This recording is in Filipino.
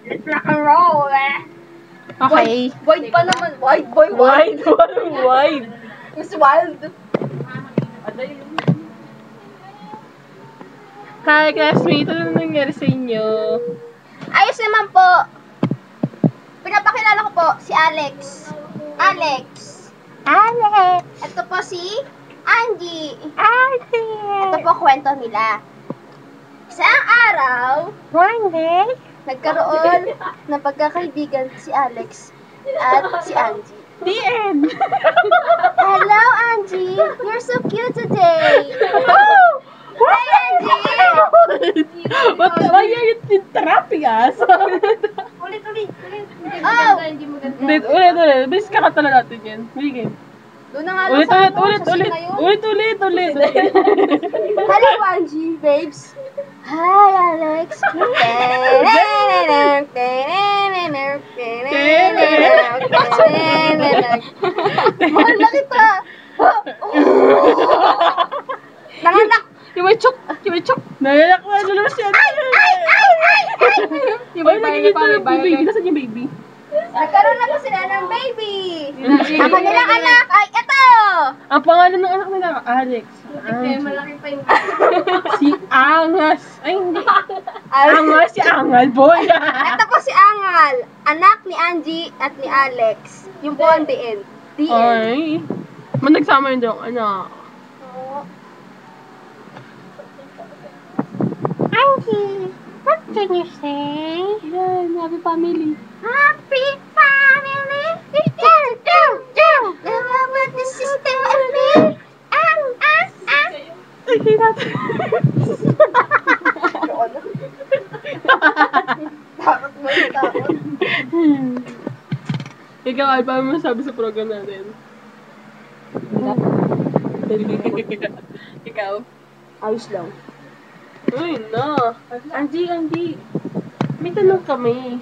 Rock and roll, eh. Okay. Wide pa naman. Wide, boy, wide. Wide. Miss Wild. Hi, classmate. Ano nangyari sa inyo? Ayos naman po. Pinapakilala ko po si Alex. Alex. Ito po si Angie. Ito po kwento nila. Isang araw, One day. nagkaroon ng pagkakaibigan si Alex at si Angie. The end. Hello, Angie. You're so cute today. Hi, Angie. Why are you interrupting us? Ulit. Ulit. Bilis ka talaga natin yan. Bigay. Doon na nga lang sa Ulit. Hello, Angie, babes. Hi, Alex. Mahal na kita. Nanganak. Yung may chok. Nanganak na lalabas yan. Yung may baby. Nasaan yung baby? Nagkaroon na po sila ng baby. Ang kanilang anak ay ito. Ang pangalan ng anak nila, Alex. Malaki pa yung Si Angas. Ay, hindi. Angas, si Angal, boy. Ito po si Angal, anak ni Angie at ni Alex. Yung po ang the end. The end. Ay. Nagsama yun daw, anak. Angie, what can you say? Yan, happy family. Happy family. Love with the sister and me. Ay, hirap. Takot mo yung takot. Ikaw, Al, paano mo masabi sa program natin? Ikaw? Ayos lang. Uy, no. Angie. May tanong kami.